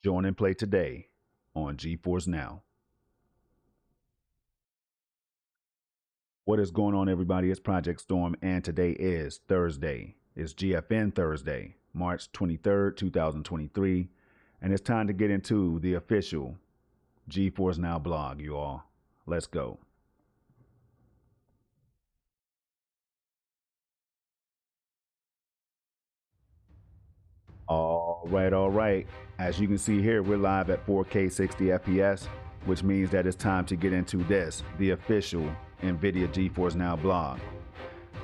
Join and play today on GeForce Now. What is going on, everybody? It's Project Storm, and today is Thursday. It's GFN Thursday, March 23rd, 2023, and it's time to get into the official GeForce Now blog, you all. Let's go. All right. As you can see here, we're live at 4K 60 FPS, which means that it's time to get into this, the official Nvidia GeForce Now blog.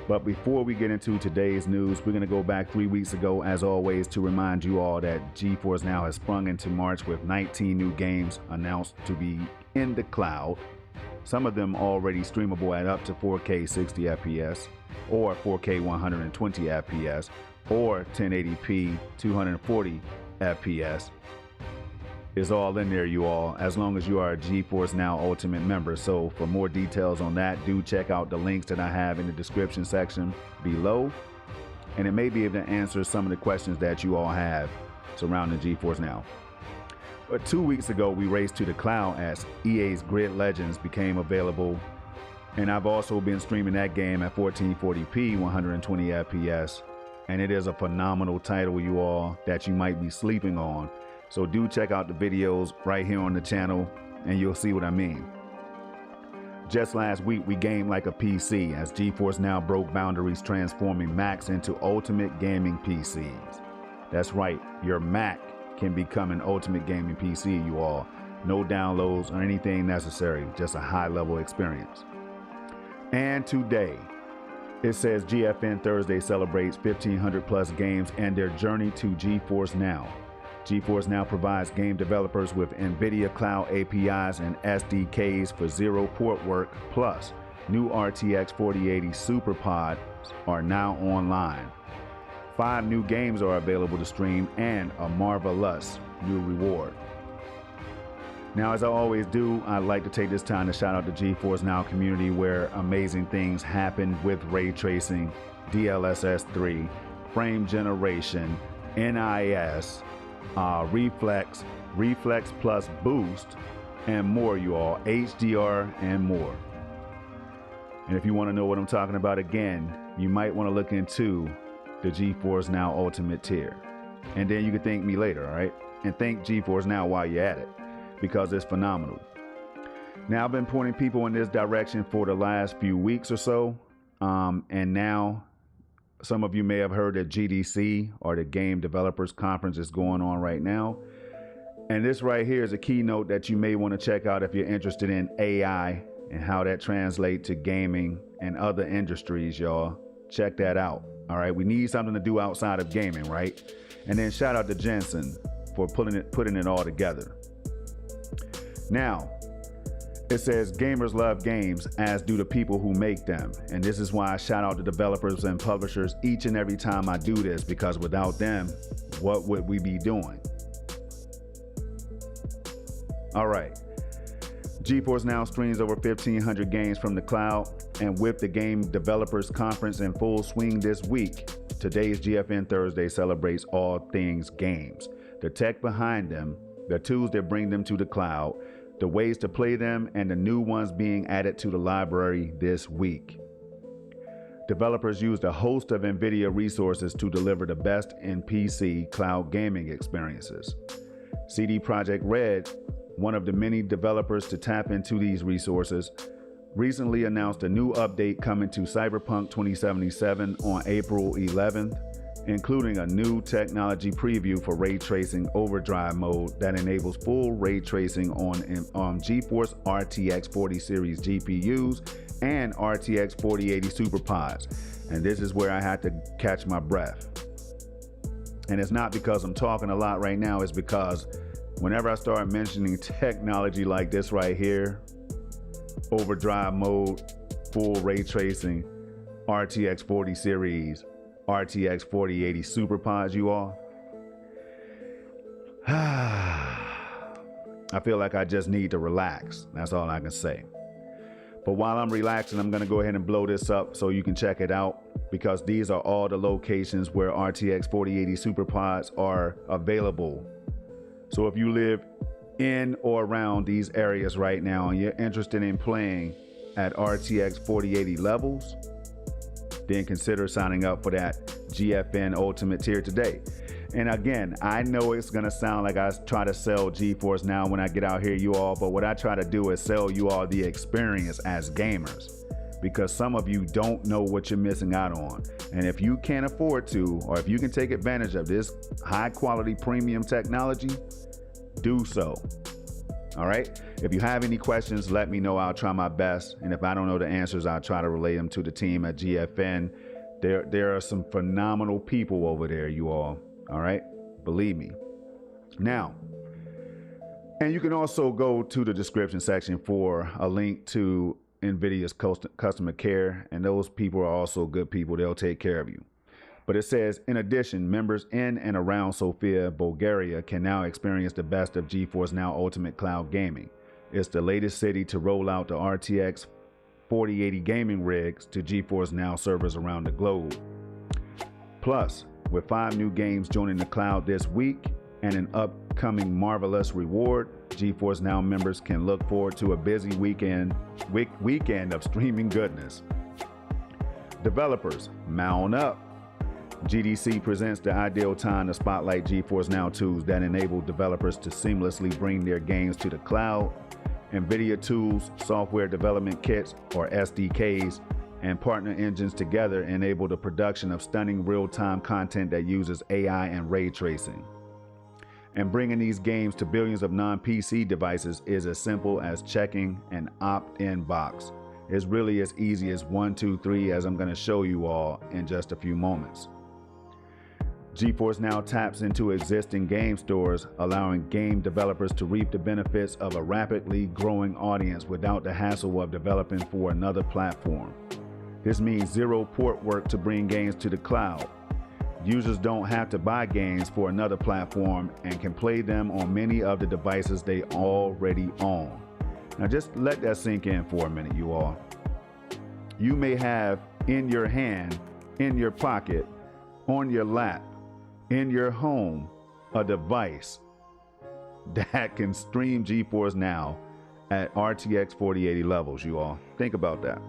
But before we get into today's news, we're going to go back 3 weeks ago, as always, to remind you all that GeForce Now has sprung into March with 19 new games announced to be in the cloud. Some of them already streamable at up to 4K 60 FPS or 4K 120 FPS or 1080p 240 FPS. It's all in there, you all, as long as you are a GeForce Now Ultimate member. So for more details on that, do check out the links that I have in the description section below, and it may be able to answer some of the questions that you all have surrounding GeForce Now. But 2 weeks ago, we raced to the cloud as EA's Grid Legends became available, and I've also been streaming that game at 1440p 120 FPS, and it is a phenomenal title, you all, that you might be sleeping on. So do check out the videos right here on the channel and you'll see what I mean. Just last week, we gamed like a PC as GeForce Now broke boundaries, transforming Macs into ultimate gaming PCs. That's right, your Mac can become an ultimate gaming PC, you all. No downloads or anything necessary, just a high-level experience. And today, it says GFN Thursday celebrates 1,500 plus games and their journey to GeForce Now. GeForce Now provides game developers with Nvidia Cloud APIs and SDKs for zero port work, plus new RTX 4080 SuperPods are now online. 5 new games are available to stream and a marvelous new reward. Now, as I always do, I'd like to take this time to shout out the GeForce Now community, where amazing things happen with ray tracing, DLSS 3, frame generation, NIS, reflex plus boost, and more, you all, HDR and more. And if you want to know what I'm talking about again, you might want to look into the GeForce Now Ultimate tier, and then you can thank me later, all right? And thank GeForce Now while you're at it, because it's phenomenal. Now, I've been pointing people in this direction for the last few weeks or so, and now some of you may have heard that GDC, or the Game Developers Conference, is going on right now. And this right here is a keynote that you may want to check out if you're interested in AI and how that translates to gaming and other industries, y'all. Check that out. All right, we need something to do outside of gaming, right? And then shout out to Jensen for putting it all together. Now, it says gamers love games, as do the people who make them. And this is why I shout out to developers and publishers each and every time I do this, because without them, what would we be doing? All right. GeForce Now streams over 1,500 games from the cloud, and with the Game Developers Conference in full swing this week, today's GFN Thursday celebrates all things games, the tech behind them, the tools that bring them to the cloud, the ways to play them, and the new ones being added to the library this week. Developers used a host of Nvidia resources to deliver the best in PC cloud gaming experiences. CD Projekt Red, one of the many developers to tap into these resources, recently announced a new update coming to Cyberpunk 2077 on April 11th, including a new technology preview for ray tracing Overdrive mode that enables full ray tracing on GeForce RTX 40 series GPUs and RTX 4080 SuperPods. And this is where I had to catch my breath. And it's not because I'm talking a lot right now, it's because whenever I start mentioning technology like this right here, Overdrive mode, full ray tracing, RTX 40 series, RTX 4080 SuperPods, you all. I feel like I just need to relax. That's all I can say. But while I'm relaxing, I'm going to go ahead and blow this up so you can check it out, because these are all the locations where RTX 4080 SuperPods are available So if you live in or around these areas right now and you're interested in playing at RTX 4080 levels, then consider signing up for that GFN Ultimate tier today. And again, I know it's gonna sound like I try to sell GeForce Now when I get out here, you all, but what I try to do is sell you all the experience as gamers, because some of you don't know what you're missing out on. And if you can't afford to, or if you can take advantage of this high quality premium technology, do so. All right. If you have any questions, let me know. I'll try my best. And if I don't know the answers, I'll try to relay them to the team at GFN. There are some phenomenal people over there, you all. All right. Believe me. Now, and you can also go to the description section for a link to Nvidia's customer care. And those people are also good people. They'll take care of you. But it says, in addition, members in and around Sofia, Bulgaria can now experience the best of GeForce Now Ultimate Cloud Gaming. It's the latest city to roll out the RTX 4080 gaming rigs to GeForce Now servers around the globe. Plus, with 5 new games joining the cloud this week and an upcoming marvelous reward, GeForce Now members can look forward to a busy weekend of streaming goodness. Developers, mount up. GDC presents the ideal time to spotlight GeForce Now tools that enable developers to seamlessly bring their games to the cloud. Nvidia tools, software development kits, or SDKs, and partner engines together enable the production of stunning real-time content that uses AI and ray tracing. And bringing these games to billions of non-PC devices is as simple as checking an opt-in box. It's really as easy as 1, 2, 3, as I'm going to show you all in just a few moments. GeForce Now taps into existing game stores, allowing game developers to reap the benefits of a rapidly growing audience without the hassle of developing for another platform. This means zero port work to bring games to the cloud. Users don't have to buy games for another platform and can play them on many of the devices they already own. Now just let that sink in for a minute, you all. You may have in your hand, in your pocket, on your lap, in your home, a device that can stream GeForce Now at RTX 4080 levels, you all. Think about that.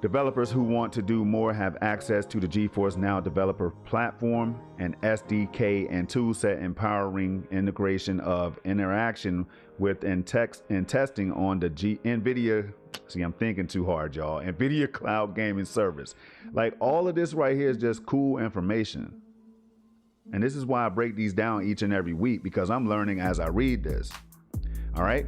Developers who want to do more have access to the GeForce Now developer platform, an SDK and toolset empowering integration of interaction with and testing on the Nvidia. See, I'm thinking too hard, y'all. Nvidia Cloud Gaming Service. Like, all of this right here is just cool information. And this is why I break these down each and every week, because I'm learning as I read this. All right.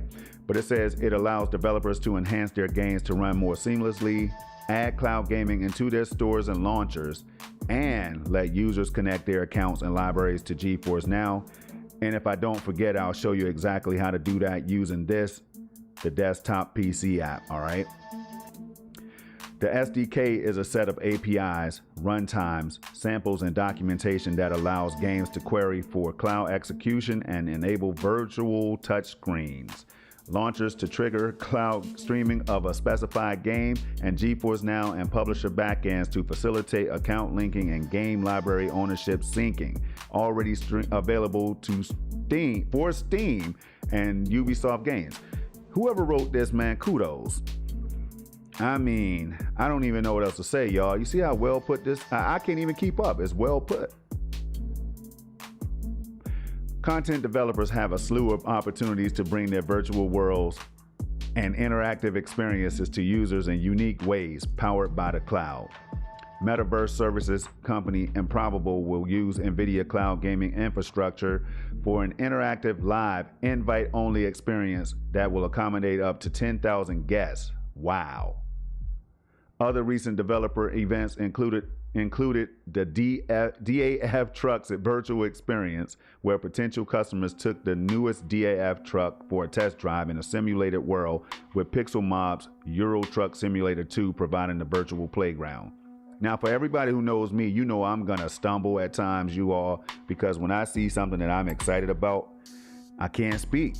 But it says it allows developers to enhance their games to run more seamlessly, add cloud gaming into their stores and launchers, and let users connect their accounts and libraries to GeForce Now. And if I don't forget, I'll show you exactly how to do that using the desktop PC app. All right. The SDK is a set of APIs, runtimes, samples, and documentation that allows games to query for cloud execution and enable virtual touchscreens, launchers to trigger cloud streaming of a specified game, and GeForce Now and publisher backends to facilitate account linking and game library ownership syncing. Already available to Steam and Ubisoft games. Whoever wrote this, man, kudos. I mean, I don't even know what else to say, y'all. You see how well put this? I can't even keep up. It's well put. Content developers have a slew of opportunities to bring their virtual worlds and interactive experiences to users in unique ways, powered by the cloud. Metaverse services company Improbable will use Nvidia cloud gaming infrastructure for an interactive live invite-only experience that will accommodate up to 10,000 guests. Wow. Other recent developer events included the DAF Trucks Virtual Experience, where potential customers took the newest DAF truck for a test drive in a simulated world, with Pixel Mob's Euro Truck Simulator 2 providing the virtual playground. Now, for everybody who knows me, you know I'm gonna stumble at times, you all, because when I see something that I'm excited about, I can't speak.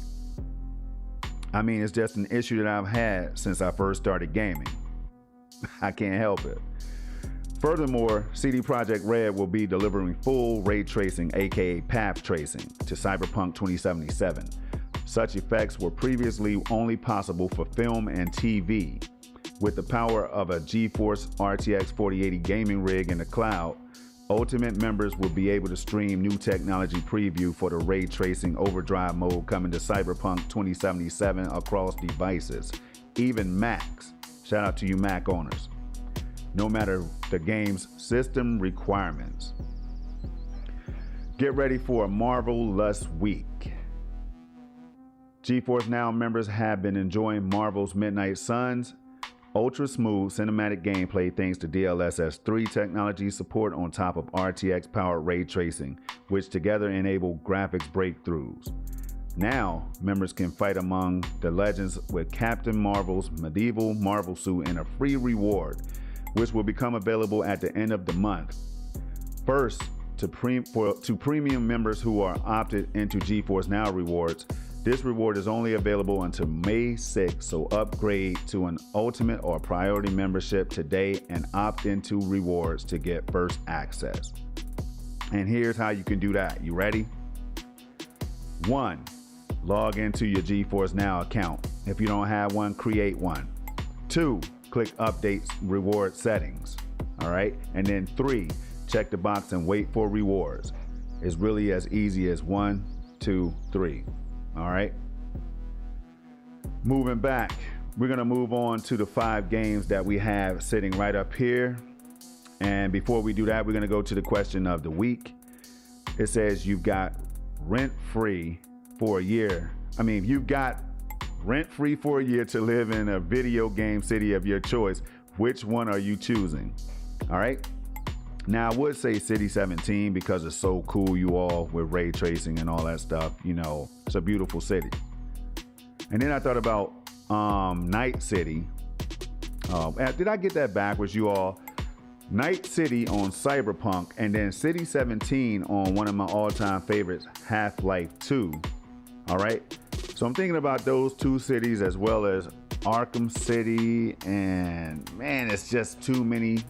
I mean, it's just an issue that I've had since I first started gaming. I can't help it. Furthermore, CD Projekt Red will be delivering full ray tracing, aka path tracing, to Cyberpunk 2077. Such effects were previously only possible for film and TV. With the power of a GeForce RTX 4080 gaming rig in the cloud, Ultimate members will be able to stream new technology preview for the ray tracing overdrive mode coming to Cyberpunk 2077 across devices, even Macs. Shout out to you Mac owners. No matter the game's system requirements. Get ready for a marvelous week. GeForce Now members have been enjoying Marvel's Midnight Suns ultra smooth cinematic gameplay thanks to DLSS 3 technology support on top of RTX powered ray tracing, which together enable graphics breakthroughs. Now, members can fight among the legends with Captain Marvel's medieval Marvel suit and a free reward, which will become available at the end of the month. First, to premium members who are opted into GeForce Now rewards, this reward is only available until May 6th, so upgrade to an Ultimate or Priority membership today and opt into rewards to get first access. And here's how you can do that. You ready? 1. Log into your GeForce Now account. If you don't have one, create one. 2. Click Update Reward Settings. All right? And then 3. Check the box and wait for rewards. It's really as easy as 1, 2, 3. All right. Moving back, we're going to move on to the 5 games that we have sitting right up here. And before we do that, we're going to go to the question of the week. It says you've got rent-free for a year. You've got rent-free for a year to live in a video game city of your choice. Which one are you choosing? All right. Now, I would say City 17 because it's so cool, you all, with ray tracing and all that stuff. You know, it's a beautiful city. And then I thought about Night City. Did I get that backwards, you all? Night City on Cyberpunk, and then City 17 on one of my all-time favorites, Half-Life 2. All right? So I'm thinking about those 2 cities as well as Arkham City, and man, it's just too many.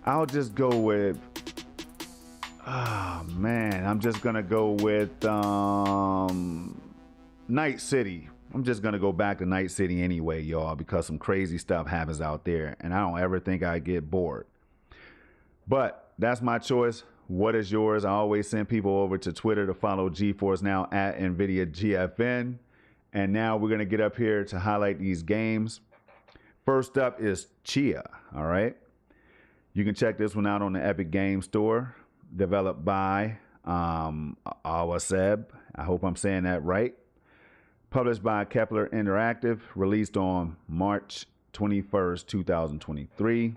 I'll just go with, I'm just going to go with Night City. I'm just going to go back to Night City anyway, y'all, because some crazy stuff happens out there, and I don't ever think I get bored. But that's my choice. What is yours? I always send people over to Twitter to follow GeForce Now at Nvidia GFN. And now we're going to get up here to highlight these games. First up is Chia, all right? You can check this one out on the Epic Game Store, developed by Awaseb. I hope I'm saying that right. Published by Kepler Interactive, released on March 21st, 2023.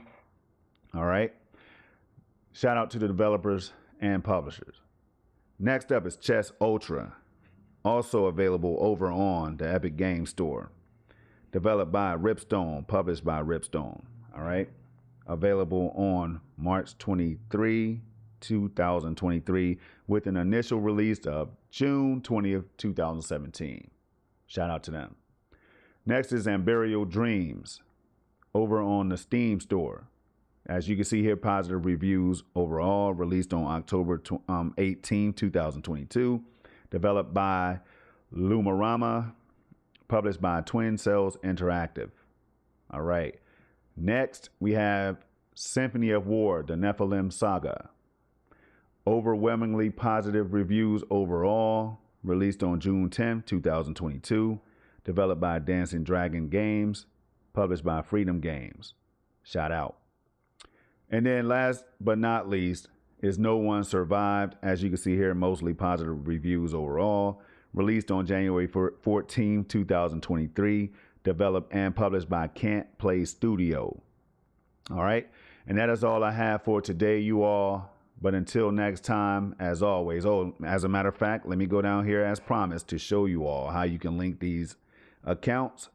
All right. Shout out to the developers and publishers. Next up is Chess Ultra, also available over on the Epic Game Store. Developed by Ripstone, published by Ripstone. All right. Available on March 23, 2023, with an initial release of June 20th, 2017. Shout out to them. Next is Amberial Dreams, over on the Steam store. As you can see here, positive reviews overall, released on October 18, 2022. Developed by Lumarama, published by Twin Cells Interactive. All right. Next, we have Symphony of War, the Nephilim Saga. Overwhelmingly positive reviews overall, released on June 10, 2022. Developed by Dancing Dragon Games, published by Freedom Games. Shout out. And then last but not least is No One Survived. As you can see here, mostly positive reviews overall. Released on January 14, 2023. Developed and published by Can't Play Studio. All right. And that is all I have for today, you all. But until next time, as always, as a matter of fact, let me go down here as promised to show you all how you can link these accounts.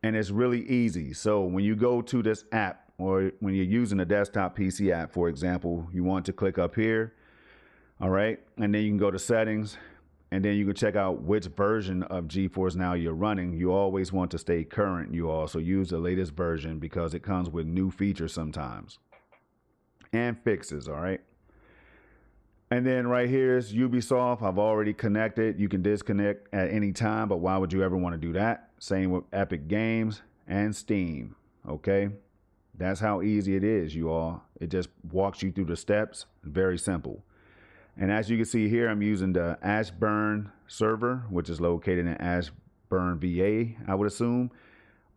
And it's really easy. So when you go to this app, or when you're using a desktop PC app, for example, you want to click up here. All right. And then you can go to settings, And then you can check out which version of GeForce Now you're running. You always want to stay current, you all. So use the latest version because it comes with new features sometimes and fixes, all right? And then right here is Ubisoft. I've already connected. You can disconnect at any time, but why would you ever want to do that? Same with Epic Games and Steam, okay? That's how easy it is, you all. It just walks you through the steps. Very simple. And as you can see here, I'm using the Ashburn server, which is located in Ashburn, VA, I would assume,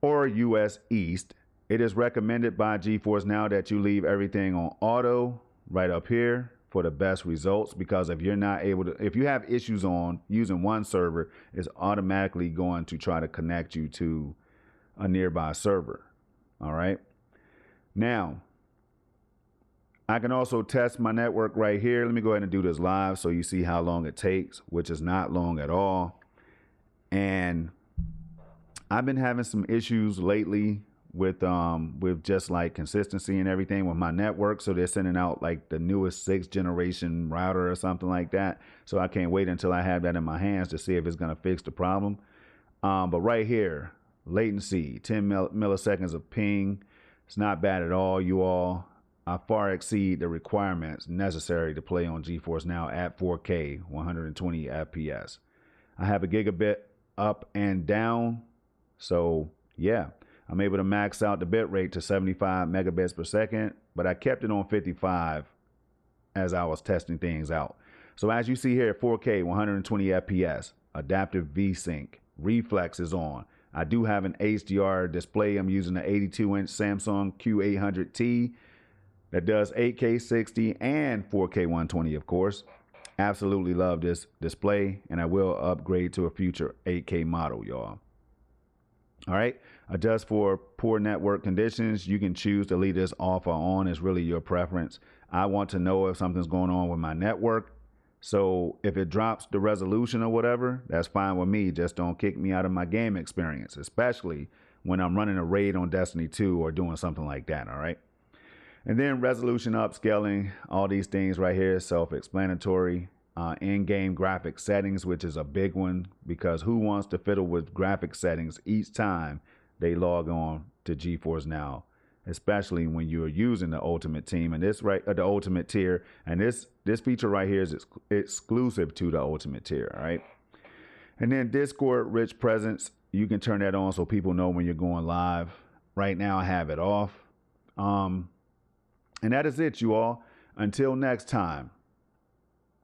or US East. It is recommended by GeForce Now that you leave everything on auto right up here for the best results, because if you're not able to, if you have issues on using one server, it's automatically going to try to connect you to a nearby server. All right. Now, I can also test my network right here. Let me go ahead and do this live so you see how long it takes, which is not long at all. And I've been having some issues lately with just like consistency and everything with my network. So they're sending out like the newest 6th generation router or something like that. So I can't wait until I have that in my hands to see if it's going to fix the problem. But right here, latency, 10 milliseconds of ping. It's not bad at all, you all. I far exceed the requirements necessary to play on GeForce Now at 4K, 120 FPS. I have a gigabit up and down. So yeah, I'm able to max out the bit rate to 75 megabits per second, but I kept it on 55 as I was testing things out. So as you see here, 4K, 120 FPS, adaptive VSync, reflex is on. I do have an HDR display. I'm using the 82-inch Samsung Q800T that does 8K 60 and 4K 120, of course. Absolutely love this display, and I will upgrade to a future 8K model, y'all. All right, adjust for poor network conditions. You can choose to leave this off or on. It's really your preference. I want to know if something's going on with my network. So if it drops the resolution or whatever, that's fine with me. Just don't kick me out of my game experience, especially when I'm running a raid on Destiny 2 or doing something like that, all right? And then resolution upscaling, all these things right here, self-explanatory. In-game graphic settings, which is a big one, because who wants to fiddle with graphic settings each time they log on to GeForce Now, especially when you're using the Ultimate Team and this the Ultimate Tier, and this feature right here is exclusive to the Ultimate Tier, all right? And then Discord rich presence, you can turn that on so people know when you're going live. Right now I have it off. And that is it, you all. Until next time.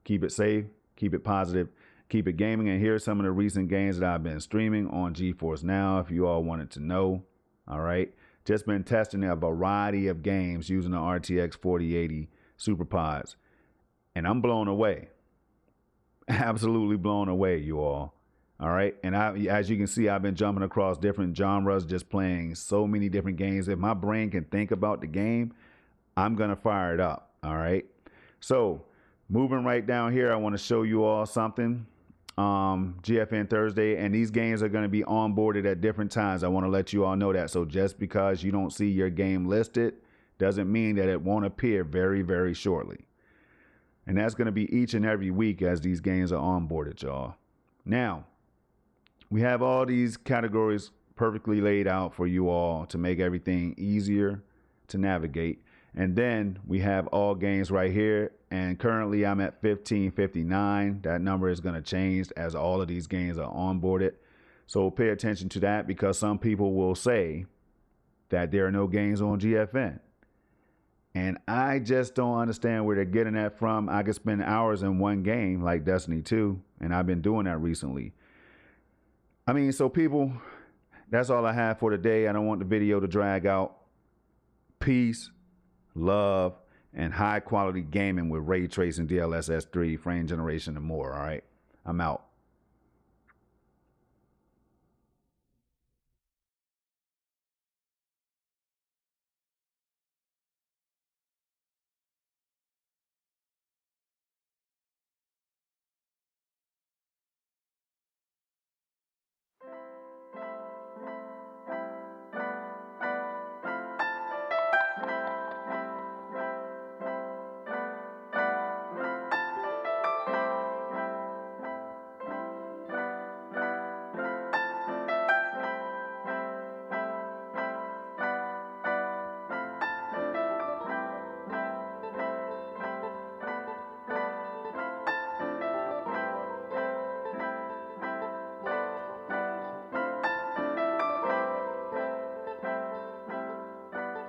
Keep it safe, keep it positive, keep it gaming. And here's some of the recent games that I've been streaming on GeForce Now, if you all wanted to know. All right. Just been testing a variety of games using the RTX 4080 SuperPods. And I'm blown away. Absolutely blown away, you all. All right. And as you can see, I've been jumping across different genres, just playing so many different games. If my brain can think about the game, I'm going to fire it up. All right. So moving right down here, I want to show you all something. GFN Thursday, and these games are going to be onboarded at different times. I want to let you all know that. So just because you don't see your game listed doesn't mean that it won't appear very, very shortly. And that's going to be each and every week as these games are onboarded, y'all. Now, we have all these categories perfectly laid out for you all to make everything easier to navigate. And then we have all games right here. And currently I'm at 1559. That number is going to change as all of these games are onboarded. So pay attention to that, because some people will say that there are no games on GFN. And I just don't understand where they're getting that from. I could spend hours in one game like Destiny 2, and I've been doing that recently. I mean, so people, that's all I have for today. I don't want the video to drag out. Peace, love, and high quality gaming with ray tracing, DLSS 3, frame generation, and more. All right, I'm out.